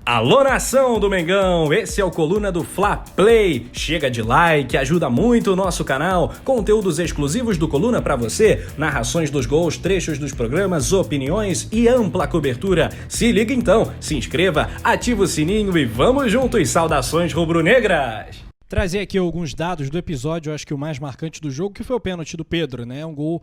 Alô, nação do Mengão, esse é o Coluna do Fla Play. Chega de like, ajuda muito o nosso canal. Conteúdos exclusivos do Coluna pra você, narrações dos gols, trechos dos programas, opiniões e ampla cobertura. Se liga então, se inscreva, ativa o sininho e vamos juntos, saudações rubro-negras! Trazer aqui alguns dados do episódio, eu acho que o mais marcante do jogo, que foi o pênalti do Pedro, né? Um gol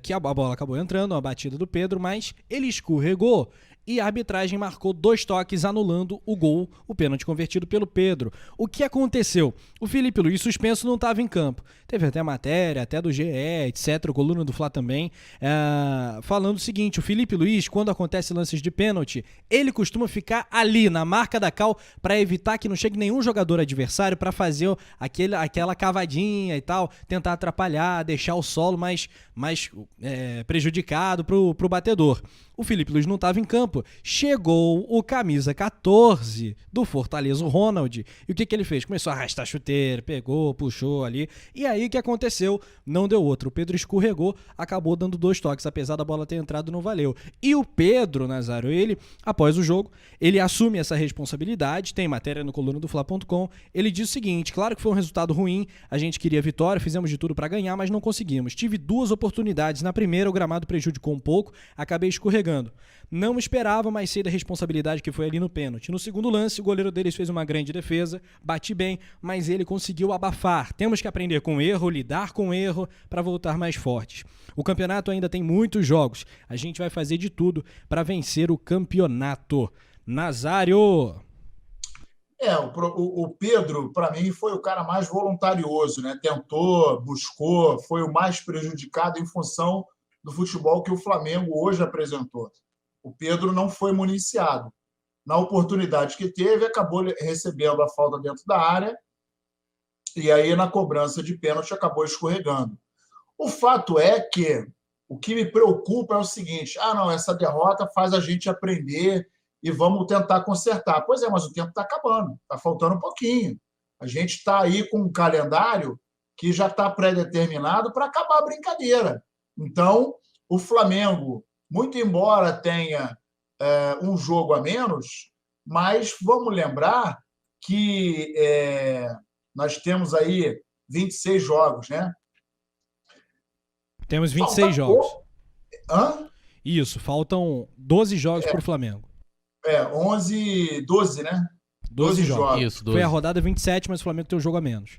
que a bola acabou entrando, uma batida do Pedro, mas ele escorregou. E a arbitragem marcou 2 toques anulando o gol, o pênalti convertido pelo Pedro. O que aconteceu? O Felipe Luiz, suspenso, não estava em campo. Teve até matéria, até do GE, etc., o Coluna do Fla também, falando o seguinte: o Felipe Luiz, quando acontece lances de pênalti, ele costuma ficar ali, na marca da cal, para evitar que não chegue nenhum jogador adversário para fazer aquela cavadinha e tal, tentar atrapalhar, deixar o solo mais prejudicado pro batedor. O Felipe Luiz não estava em campo. Chegou o camisa 14 do Fortaleza, o Ronald. E o que ele fez? Começou a arrastar a chuteira, pegou, puxou ali. E aí o que aconteceu? Não deu outro. O Pedro escorregou, acabou dando 2 toques. Apesar da bola ter entrado, não valeu. E o Pedro, Nazário, ele, após o jogo, ele assume essa responsabilidade. Tem matéria no coluna do Fla.com. Ele diz o seguinte: claro que foi um resultado ruim. A gente queria vitória, fizemos de tudo para ganhar, mas não conseguimos. Tive 2 oportunidades. Na primeira, o gramado prejudicou um pouco. Acabei escorregando. Não esperava, mas sei da responsabilidade que foi ali no pênalti. No segundo lance, o goleiro deles fez uma grande defesa, bati bem, mas ele conseguiu abafar. Temos que aprender com o erro, lidar com o erro para voltar mais fortes. O campeonato ainda tem muitos jogos. A gente vai fazer de tudo para vencer o campeonato. Nazário! O Pedro, para mim, foi o cara mais voluntarioso, né? Tentou, buscou, foi o mais prejudicado em função do futebol que o Flamengo hoje apresentou. O Pedro não foi municiado. Na oportunidade que teve, acabou recebendo a falta dentro da área e aí, na cobrança de pênalti, acabou escorregando. O fato é que o que me preocupa é o seguinte: essa derrota faz a gente aprender e vamos tentar consertar. Pois é, mas o tempo está acabando, está faltando um pouquinho. A gente está aí com um calendário que já está pré-determinado para acabar a brincadeira. Então, o Flamengo, muito embora tenha um jogo a menos, mas vamos lembrar que nós temos aí 26 jogos, né? Temos 26 jogos. Hã? Isso, faltam 12 jogos para o Flamengo. 12, né? 12 jogos. Isso, 12. Foi a rodada 27, mas o Flamengo tem um jogo a menos.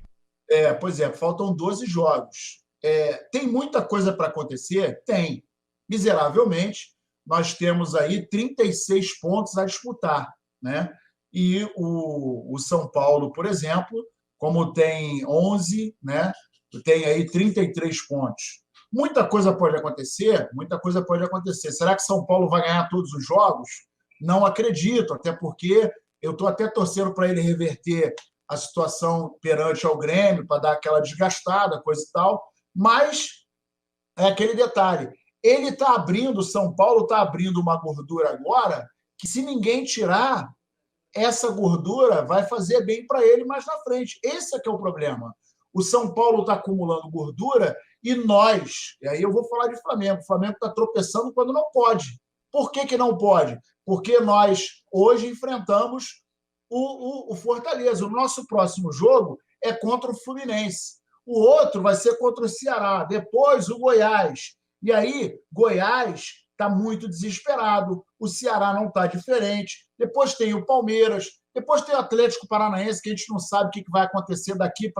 Pois é, faltam 12 jogos. Tem muita coisa para acontecer? Tem. Miseravelmente, nós temos aí 36 pontos a disputar, né? E o São Paulo, por exemplo, como tem 11, né? Tem aí 33 pontos. Muita coisa pode acontecer, muita coisa pode acontecer. Será que São Paulo vai ganhar todos os jogos? Não acredito, até porque eu estou até torcendo para ele reverter a situação perante ao Grêmio, para dar aquela desgastada, coisa e tal, mas é aquele detalhe. Ele está abrindo, São Paulo está abrindo uma gordura agora, que se ninguém tirar, essa gordura vai fazer bem para ele mais na frente. Esse é que é o problema. O São Paulo está acumulando gordura e nós, e aí eu vou falar de Flamengo, o Flamengo está tropeçando quando não pode. Por que não pode? Porque nós hoje enfrentamos o Fortaleza. O nosso próximo jogo é contra o Fluminense. O outro vai ser contra o Ceará. Depois, o Goiás. E aí, Goiás está muito desesperado. O Ceará não está diferente. Depois tem o Palmeiras. Depois tem o Atlético Paranaense, que a gente não sabe o que vai acontecer daqui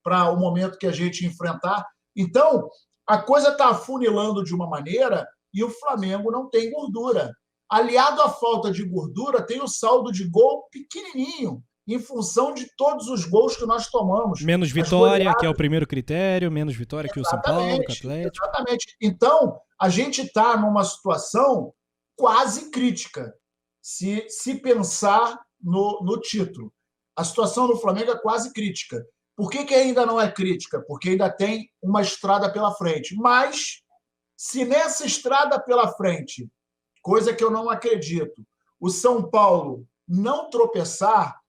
para o momento que a gente enfrentar. Então, a coisa está afunilando de uma maneira e o Flamengo não tem gordura. Aliado à falta de gordura, tem o saldo de gol pequenininho, em função de todos os gols que nós tomamos. Menos vitória, que é o primeiro critério, menos vitória que o São Paulo, que o Atlético. Exatamente. Então, a gente está numa situação quase crítica, se pensar no título. A situação do Flamengo é quase crítica. Por que ainda não é crítica? Porque ainda tem uma estrada pela frente. Mas, se nessa estrada pela frente, coisa que eu não acredito, o São Paulo não tropeçar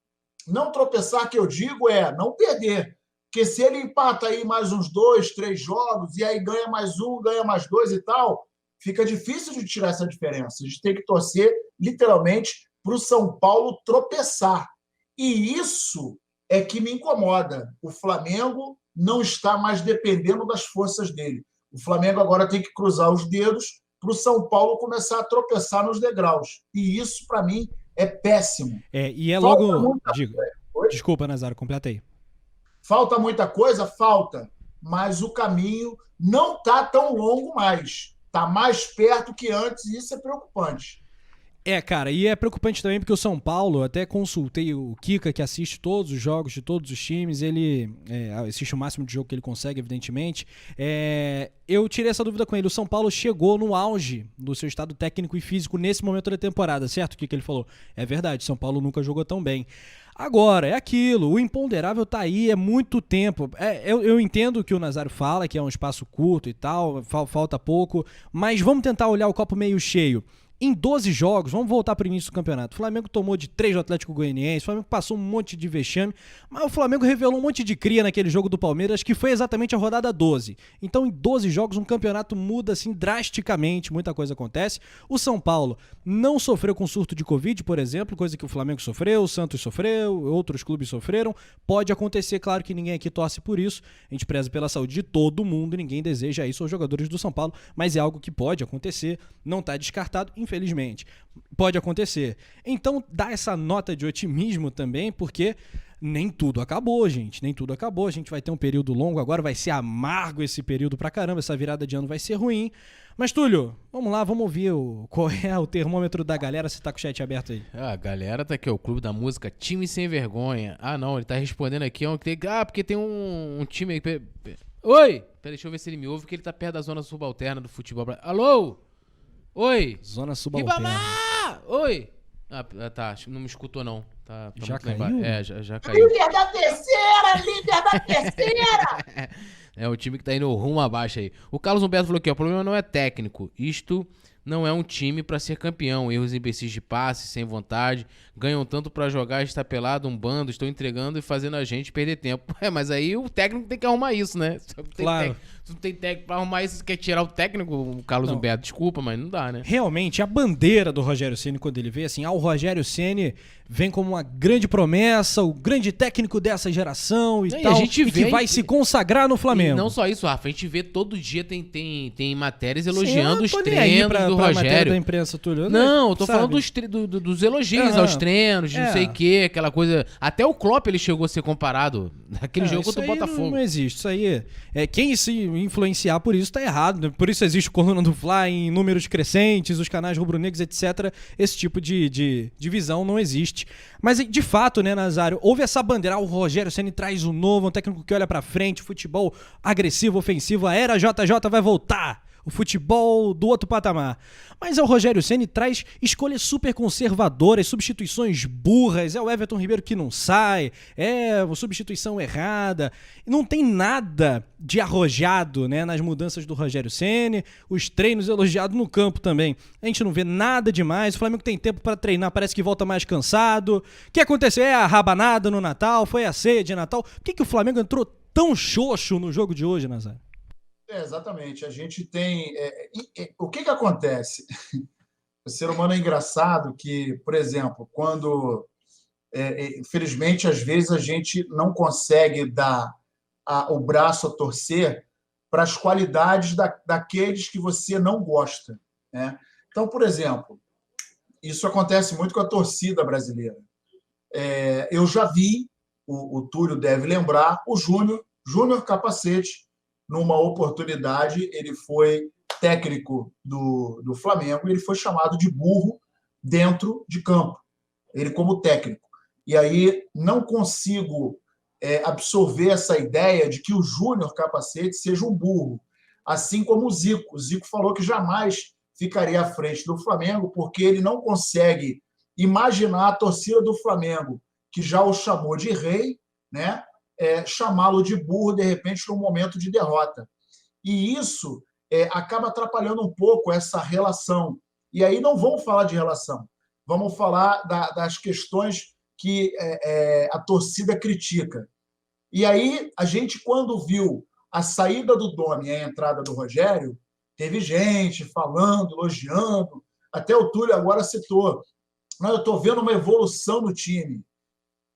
que eu digo não perder. Porque se ele empata aí mais uns 2, 3 jogos, e aí ganha mais 1, ganha mais 2 e tal, fica difícil de tirar essa diferença. A gente tem que torcer, literalmente, para o São Paulo tropeçar. E isso é que me incomoda. O Flamengo não está mais dependendo das forças dele. O Flamengo agora tem que cruzar os dedos para o São Paulo começar a tropeçar nos degraus. E isso, para mim, é péssimo. E é logo... Desculpa, Nazário, completa aí. Falta muita coisa? Falta. Mas o caminho não está tão longo mais. Está mais perto que antes e isso é preocupante. Cara, e é preocupante também porque o São Paulo, até consultei o Kika, que assiste todos os jogos de todos os times, ele assiste o máximo de jogo que ele consegue, evidentemente. Eu tirei essa dúvida com ele. O São Paulo chegou no auge do seu estado técnico e físico nesse momento da temporada, certo? O que ele falou? É verdade, São Paulo nunca jogou tão bem. Agora, é aquilo, o imponderável tá aí, é muito tempo. Eu entendo o que o Nazário fala, que é um espaço curto e tal, falta pouco, mas vamos tentar olhar o copo meio cheio. Em 12 jogos, vamos voltar para o início do campeonato. O Flamengo tomou de 3 do Atlético Goianiense, o Flamengo passou um monte de vexame, mas o Flamengo revelou um monte de cria naquele jogo do Palmeiras, que foi exatamente a rodada 12. Então, em 12 jogos, um campeonato muda assim drasticamente, muita coisa acontece. O São Paulo não sofreu com surto de Covid, por exemplo, coisa que o Flamengo sofreu, o Santos sofreu, outros clubes sofreram. Pode acontecer, claro que ninguém aqui torce por isso. A gente preza pela saúde de todo mundo, ninguém deseja isso aos jogadores do São Paulo, mas é algo que pode acontecer, não está descartado, infelizmente. Pode acontecer. Então dá essa nota de otimismo também, porque nem tudo acabou, gente. Nem tudo acabou. A gente vai ter um período longo agora, vai ser amargo esse período pra caramba, essa virada de ano vai ser ruim. Mas, Túlio, vamos lá, vamos ouvir qual é o termômetro da galera, você tá com o chat aberto aí. A galera tá aqui, o Clube da Música, time sem vergonha. Não, ele tá respondendo aqui, porque tem um time aí. Oi! Pera, deixa eu ver se ele me ouve, porque ele tá perto da zona subalterna do futebol. Alô? Oi! Zona subalterna. Ribamar! Oi! Tá, acho que não me escutou não. Tá já muito caiu? Já caiu. Líder da terceira! Líder da terceira! É o time que tá indo rumo abaixo aí. O Carlos Humberto falou aqui, ó, o problema não é técnico. Isto não é um time pra ser campeão. Erros imbecis de passe, sem vontade. Ganham tanto pra jogar, está pelado, um bando, estão entregando e fazendo a gente perder tempo. Mas aí o técnico tem que arrumar isso, né? Claro. Se não tem técnico pra arrumar isso, você quer tirar o técnico, o Carlos Humberto? Desculpa, mas não dá, né? Realmente, a bandeira do Rogério Ceni, quando ele vê assim, o Rogério Ceni vem como uma grande promessa, o grande técnico dessa geração e tal, a gente vê, que vai se consagrar no Flamengo. E não só isso, Rafa, a gente vê todo dia tem matérias elogiando os treinos do pra Rogério. Matéria da imprensa, Túlio. Não, eu tô falando dos elogios aos treinos, de não sei o que, aquela coisa. Até o Klopp ele chegou a ser comparado naquele jogo contra o Botafogo. Não existe, isso aí quem se influenciar por isso tá errado, por isso existe Coluna do Fla em números crescentes, os canais rubro-negros, etc. Esse tipo de visão não existe. Mas de fato, né, Nazário, houve essa bandeira, o Rogério Ceni traz um novo, um técnico que olha pra frente, futebol agressivo, ofensivo, a era JJ vai voltar. O futebol do outro patamar. Mas o Rogério Ceni traz escolhas super conservadoras, substituições burras, é o Everton Ribeiro que não sai, é uma substituição errada. Não tem nada de arrojado, né, nas mudanças do Rogério Ceni, os treinos elogiados no campo também. A gente não vê nada demais, o Flamengo tem tempo para treinar, parece que volta mais cansado. O que aconteceu? A rabanada no Natal, foi a ceia de Natal. Por que o Flamengo entrou tão xoxo no jogo de hoje, Nazário? Exatamente. A gente tem... o que acontece? O ser humano é engraçado que, por exemplo, quando... infelizmente, às vezes, a gente não consegue dar o braço a torcer para as qualidades daqueles que você não gosta, né? Então, por exemplo, isso acontece muito com a torcida brasileira. Eu já vi, o Túlio deve lembrar, o Júnior Capacete, numa oportunidade, ele foi técnico do Flamengo e ele foi chamado de burro dentro de campo, ele como técnico. E aí não consigo absorver essa ideia de que o Júnior Capacete seja um burro, assim como o Zico. O Zico falou que jamais ficaria à frente do Flamengo porque ele não consegue imaginar a torcida do Flamengo, que já o chamou de rei, né? Chamá-lo de burro, de repente, num momento de derrota. E isso acaba atrapalhando um pouco essa relação. E aí não vamos falar de relação, vamos falar das questões que a torcida critica. E aí, a gente, quando viu a saída do Domi e a entrada do Rogério, teve gente falando, elogiando, até o Túlio agora citou Não, eu estou vendo uma evolução no time.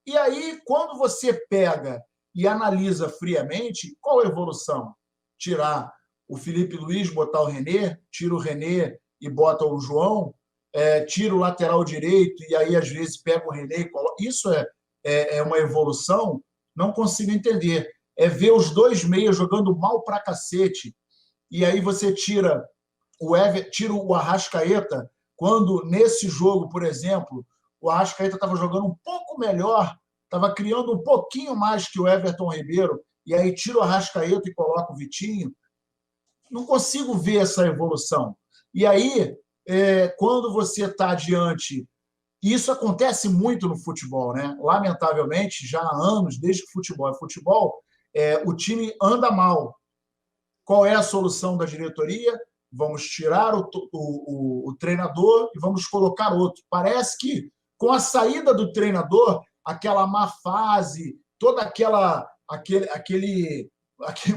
E aí, quando você pega e analisa friamente, qual a evolução? Tirar o Felipe Luiz, botar o René, tira o René e bota o João, tira o lateral direito e aí, às vezes, pega o René e coloca. Isso é uma evolução? Não consigo entender. É ver os dois meias jogando mal pra cacete. E aí você tira o Arrascaeta, quando nesse jogo, por exemplo, o Arrascaeta estava jogando um pouco melhor, estava criando um pouquinho mais que o Everton Ribeiro, e aí tira o Arrascaeta e coloca o Vitinho. Não consigo ver essa evolução. E aí, quando você está diante... Isso acontece muito no futebol, né? Lamentavelmente, já há anos, desde que futebol é futebol, o time anda mal. Qual é a solução da diretoria? Vamos tirar o treinador e vamos colocar outro. Parece que, com a saída do treinador, aquela má fase, toda aquele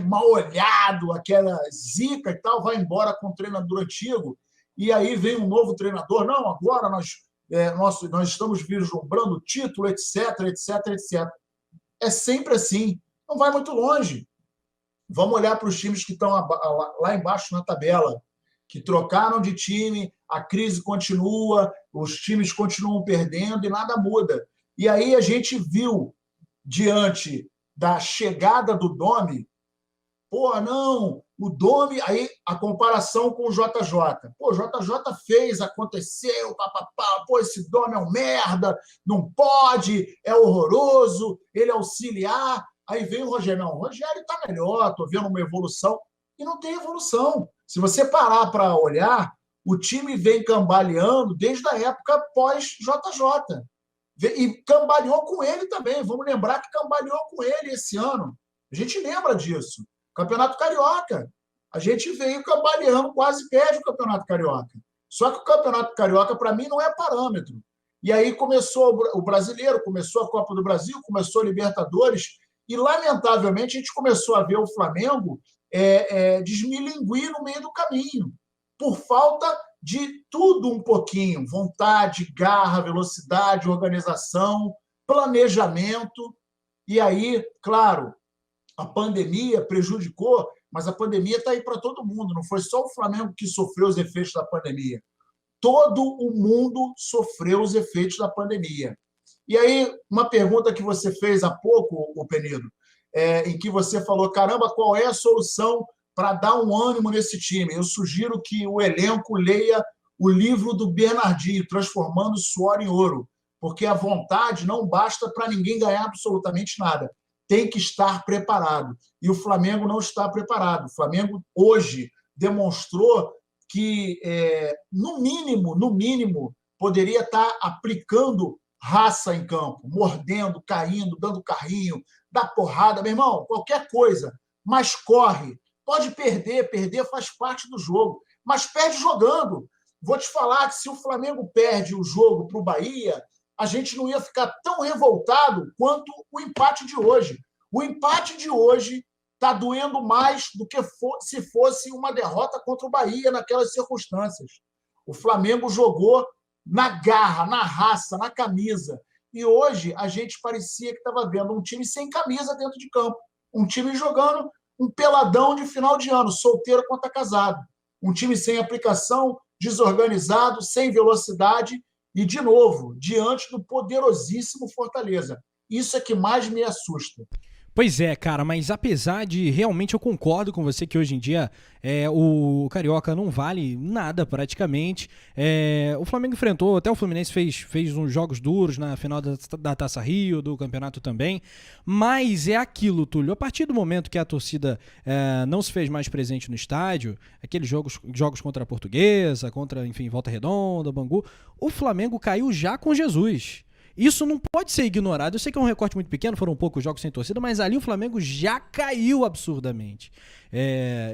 mal olhado, aquela zica e tal, vai embora com o treinador antigo, e aí vem um novo treinador. Não, agora nós estamos vislumbrando título, etc, etc, etc. É sempre assim. Não vai muito longe. Vamos olhar para os times que estão lá embaixo na tabela, que trocaram de time, a crise continua, os times continuam perdendo e nada muda. E aí a gente viu, diante da chegada do Domi, o Domi, aí a comparação com o JJ. O JJ fez, aconteceu, esse Domi é um merda, não pode, é horroroso, ele é auxiliar. Aí vem o Rogério. Não, o Rogério está melhor, estou vendo uma evolução. E não tem evolução. Se você parar para olhar, o time vem cambaleando desde a época pós-JJ. E cambaleou com ele também. Vamos lembrar que cambaleou com ele esse ano. A gente lembra disso. Campeonato Carioca. A gente veio cambaleando, quase perde o Campeonato Carioca. Só que o Campeonato Carioca, para mim, não é parâmetro. E aí começou o Brasileiro, começou a Copa do Brasil, começou a Libertadores... E, lamentavelmente, a gente começou a ver o Flamengo desmilinguir no meio do caminho, por falta de tudo um pouquinho. Vontade, garra, velocidade, organização, planejamento. E aí, claro, a pandemia prejudicou, mas a pandemia está aí para todo mundo. Não foi só o Flamengo que sofreu os efeitos da pandemia. Todo o mundo sofreu os efeitos da pandemia. E aí, uma pergunta que você fez há pouco, Penido, em que você falou, caramba, qual é a solução para dar um ânimo nesse time? Eu sugiro que o elenco leia o livro do Bernardinho, Transformando Suor em Ouro, porque a vontade não basta para ninguém ganhar absolutamente nada. Tem que estar preparado. E o Flamengo não está preparado. O Flamengo, hoje, demonstrou que, no mínimo, poderia estar aplicando raça em campo, mordendo, caindo, dando carrinho, dá porrada, meu irmão, qualquer coisa, mas corre. Pode perder faz parte do jogo, mas perde jogando. Vou te falar que se o Flamengo perde o jogo para o Bahia, a gente não ia ficar tão revoltado quanto o empate de hoje. O empate de hoje está doendo mais do que se fosse uma derrota contra o Bahia naquelas circunstâncias. O Flamengo jogou na garra, na raça, na camisa. E hoje a gente parecia que estava vendo um time sem camisa dentro de campo. Um time jogando um peladão de final de ano, solteiro contra casado. Um time sem aplicação, desorganizado, sem velocidade e, de novo, diante do poderosíssimo Fortaleza. Isso é que mais me assusta. Pois é, cara, mas apesar de realmente eu concordo com você que hoje em dia o Carioca não vale nada praticamente. O Flamengo enfrentou, até o Fluminense fez uns jogos duros na final da Taça Rio, do campeonato também, mas é aquilo, Túlio, a partir do momento que a torcida não se fez mais presente no estádio, aqueles jogos contra a Portuguesa, contra, enfim, Volta Redonda, Bangu, o Flamengo caiu já com Jesus. Isso não pode ser ignorado. Eu sei que é um recorte muito pequeno, foram poucos jogos sem torcida, mas ali o Flamengo já caiu absurdamente.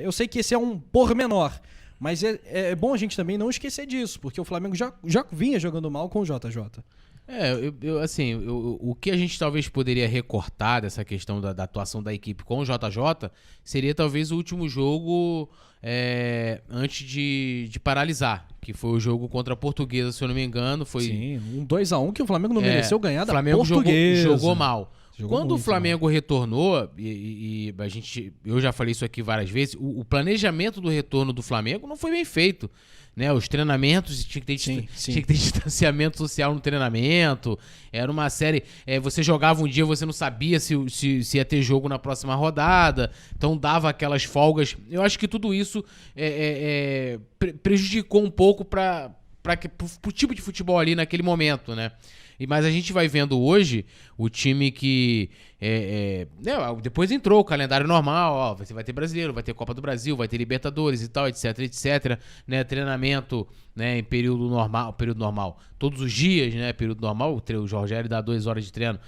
Eu sei que esse é um pormenor, mas é bom a gente também não esquecer disso, porque o Flamengo já vinha jogando mal com o JJ. O que a gente talvez poderia recortar dessa questão da atuação da equipe com o JJ seria talvez o último jogo antes de paralisar, que foi o jogo contra a Portuguesa, se eu não me engano. Sim, um 2-1 que o Flamengo não mereceu ganhar da Flamengo Portuguesa. Jogou mal. Quando muito o Flamengo retornou, eu já falei isso aqui várias vezes, o planejamento do retorno do Flamengo não foi bem feito. Né, os treinamentos tinha que ter distanciamento social no treinamento. Era uma série. Você jogava um dia, você não sabia se ia ter jogo na próxima rodada. Então dava aquelas folgas. Eu acho que tudo isso prejudicou um pouco pro tipo de futebol ali naquele momento, né? Mas a gente vai vendo hoje o time que depois entrou o calendário normal, você vai ter Brasileiro, vai ter Copa do Brasil, vai ter Libertadores e tal, etc, né, treinamento, né, em período normal, todos os dias, né, período normal, o Rogério dá 2 horas de treino,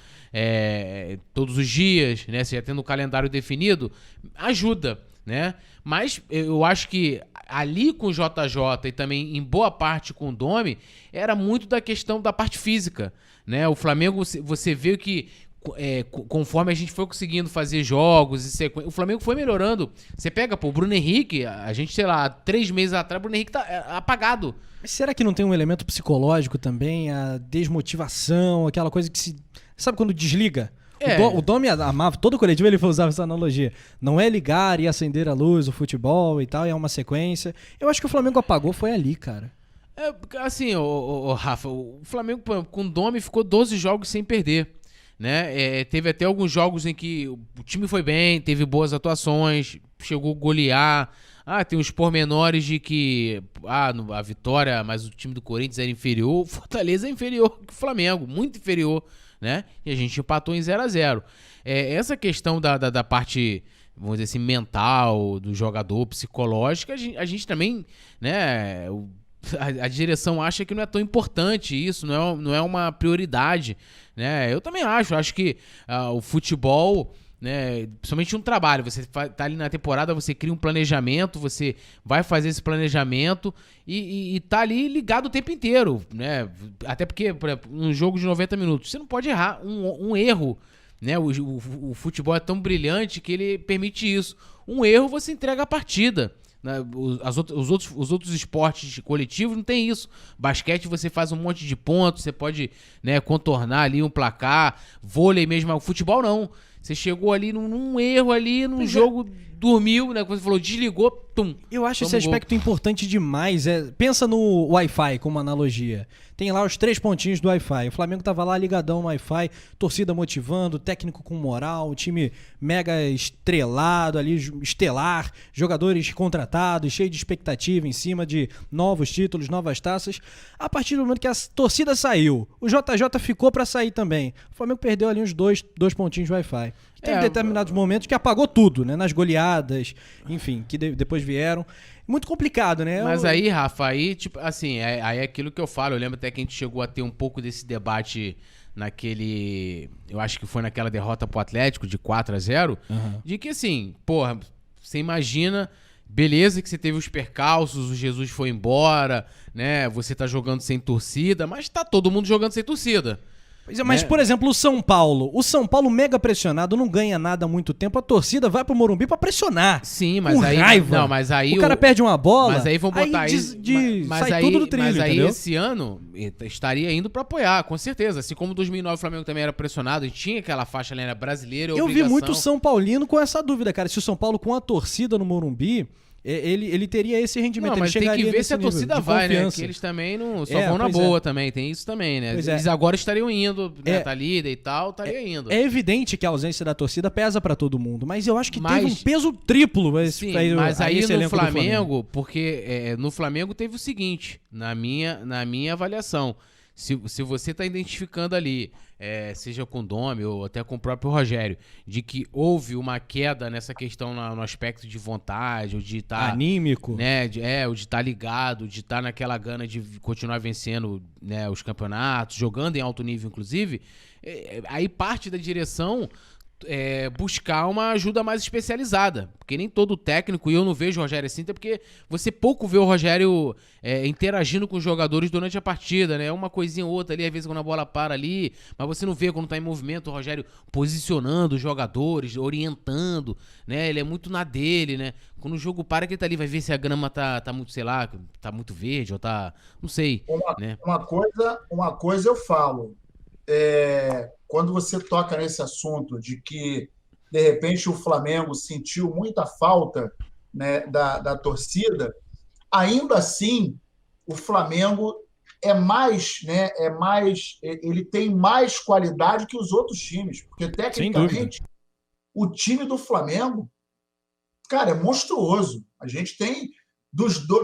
todos os dias, né, você já tendo o calendário definido, ajuda, né, mas eu acho que ali com o JJ e também em boa parte com o Domi, era muito da questão da parte física, né? O Flamengo, você vê que conforme a gente foi conseguindo fazer jogos e sequência, o Flamengo foi melhorando. Você pega, o Bruno Henrique, a gente, sei lá, 3 meses atrás, o Bruno Henrique tá apagado. Mas será que não tem um elemento psicológico também? A desmotivação, aquela coisa que se... Sabe quando desliga? O Domi amava, todo coletivo ele usava essa analogia. Não é ligar e acender a luz, o futebol e tal, é uma sequência. Eu acho que o Flamengo apagou, foi ali, cara. Rafa, o Flamengo com o Domi ficou 12 jogos sem perder. Né? Teve até alguns jogos em que o time foi bem, teve boas atuações, chegou a golear. Tem uns pormenores de que a vitória, mas o time do Corinthians era inferior. O Fortaleza é inferior que o Flamengo, muito inferior. Né? E a gente empatou em 0-0. Essa questão da parte, vamos dizer assim, mental do jogador, psicológica, a gente também, né, a direção acha que não é tão importante isso, não é uma prioridade, né? Eu também acho que o futebol, né, principalmente um trabalho, você tá ali na temporada, você cria um planejamento, você vai fazer esse planejamento e tá ali ligado o tempo inteiro, né? Até porque, por exemplo, um jogo de 90 minutos, você não pode errar um erro, né? O futebol é tão brilhante que ele permite isso. Um erro, você entrega a partida. Os outros esportes coletivos não tem isso. Basquete você faz um monte de pontos, você pode, né, contornar ali um placar. Vôlei mesmo, o futebol não. Você chegou ali num erro ali, num jogo, dormiu, né? Como você falou, desligou, tum. Eu acho esse aspecto importante demais. Pensa no Wi-Fi como analogia. Tem lá os 3 pontinhos do Wi-Fi. O Flamengo tava lá ligadão no Wi-Fi, torcida motivando, técnico com moral, time mega estrelado ali, estelar, jogadores contratados, cheio de expectativa em cima de novos títulos, novas taças. A partir do momento que a torcida saiu, o JJ ficou pra sair também. O Flamengo perdeu ali uns 2 pontinhos do Wi-Fi. Teve determinados momentos que apagou tudo, né? Nas enfim, que depois vieram. Muito complicado, né? Mas aí, Rafa, tipo, assim, aí é aquilo que eu falo. Eu lembro até que a gente chegou a ter um pouco desse debate naquele... Eu acho que foi naquela derrota pro Atlético de 4-0. De que, assim, porra, você imagina... Beleza que você teve os percalços, o Jesus foi embora, né? Você tá jogando sem torcida, mas tá todo mundo jogando sem torcida. Mas, por exemplo, o São Paulo mega pressionado, não ganha nada há muito tempo, a torcida vai pro Morumbi pra pressionar. Sim, mas com aí... raiva. Não, mas aí... O cara perde uma bola, mas aí vão botar aí sai aí, tudo do trilho, mas aí entendeu? esse ano estaria indo pra apoiar, com certeza. Assim como em 2009 o Flamengo também era pressionado, a gente tinha aquela faixa ali, era brasileira, Eu vi muito São Paulino com essa dúvida, cara. Se o São Paulo com a torcida no Morumbi... Ele teria esse rendimento. Não, mas ele tem que ver se a torcida vai, confiança. né? Que eles também não só vão na boa também. Tem isso também, né? Eles agora estariam indo, né? Tá líder e tal, estaria indo. É evidente que a ausência da torcida pesa pra todo mundo, mas eu acho que teve um peso triplo. Sim, mas aí no Flamengo, porque no Flamengo teve o seguinte, na minha avaliação, se você tá identificando ali, seja com o Domi ou até com o próprio Rogério, de que houve uma queda nessa questão no aspecto de vontade, ou de estar... anímico. Né, ou de estar ligado, de estar naquela gana de continuar vencendo, né, os campeonatos, jogando em alto nível, inclusive, aí parte da direção buscar uma ajuda mais especializada. Porque nem todo técnico, e eu não vejo o Rogério assim, até porque você pouco vê o Rogério interagindo com os jogadores durante a partida, né? Uma coisinha ou outra ali, às vezes quando a bola para ali, mas você não vê quando tá em movimento o Rogério posicionando os jogadores, orientando, né? Ele é muito na dele, né? Quando o jogo para, que ele tá ali, vai ver se a grama tá muito, sei lá, tá muito verde ou tá, não sei, né? Uma coisa eu falo, quando você toca nesse assunto de que, de repente, o Flamengo sentiu muita falta, né, da torcida, ainda assim, o Flamengo ele tem mais qualidade que os outros times, porque, Sem dúvida. tecnicamente, o time do Flamengo, cara, é monstruoso. A gente tem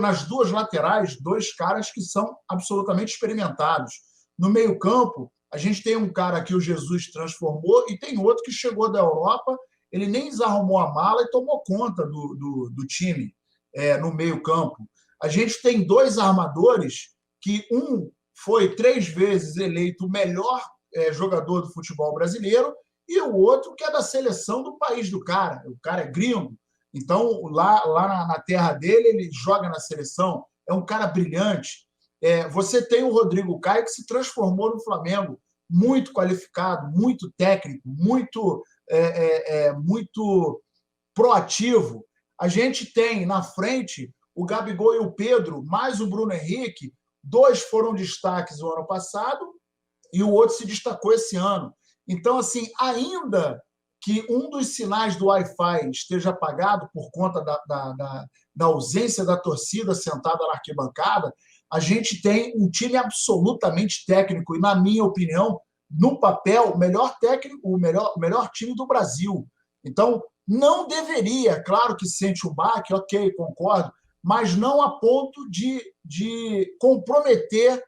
nas duas laterais dois caras que são absolutamente experimentados. No meio-campo, a gente tem um cara que o Jesus transformou e tem outro que chegou da Europa, ele nem desarrumou a mala e tomou conta do time no meio-campo. A gente tem dois armadores que um foi 3 vezes eleito o melhor jogador do futebol brasileiro e o outro que é da seleção do país do cara. O cara é gringo. Então, lá na terra dele, ele joga na seleção, é um cara brilhante. Você tem o Rodrigo Caio, que se transformou no Flamengo, muito qualificado, muito técnico, muito proativo. A gente tem na frente o Gabigol e o Pedro, mais o Bruno Henrique, 2 foram destaques no ano passado e o outro se destacou esse ano. Então, assim, ainda que um dos sinais do Wi-Fi esteja apagado por conta da ausência da torcida sentada na arquibancada, a gente tem um time absolutamente técnico e, na minha opinião, no papel, o melhor técnico, o melhor time do Brasil. Então, não deveria, claro que sente um baque, ok, concordo, mas não a ponto de comprometer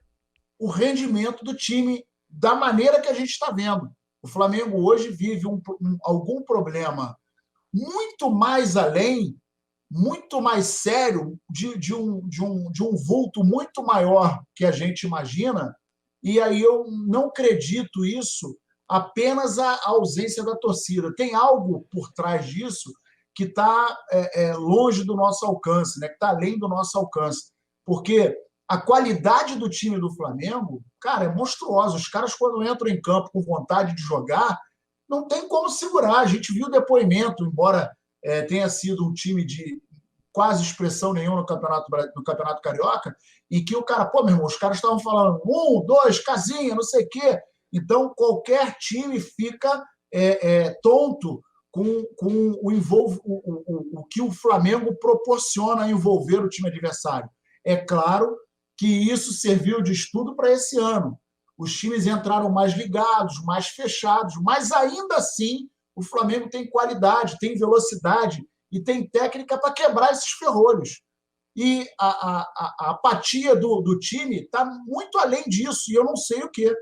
o rendimento do time da maneira que a gente está vendo. O Flamengo hoje vive algum problema muito mais além, muito mais sério, de um vulto muito maior que a gente imagina, e aí eu não acredito isso apenas a ausência da torcida. Tem algo por trás disso que está longe do nosso alcance, né? Que está além do nosso alcance. Porque a qualidade do time do Flamengo, cara, é monstruosa. Os caras, quando entram em campo com vontade de jogar, não tem como segurar. A gente viu o depoimento, embora tenha sido um time de quase expressão nenhuma no Campeonato Carioca, e que o cara, pô, meu irmão, os caras estavam falando 1, 2, casinha, não sei o quê. Então, qualquer time fica tonto com o que o Flamengo proporciona a envolver o time adversário. É claro que isso serviu de estudo para esse ano. Os times entraram mais ligados, mais fechados, mas ainda assim o Flamengo tem qualidade, tem velocidade e tem técnica para quebrar esses ferrolhos. E a apatia do time está muito além disso, e eu não sei o quê.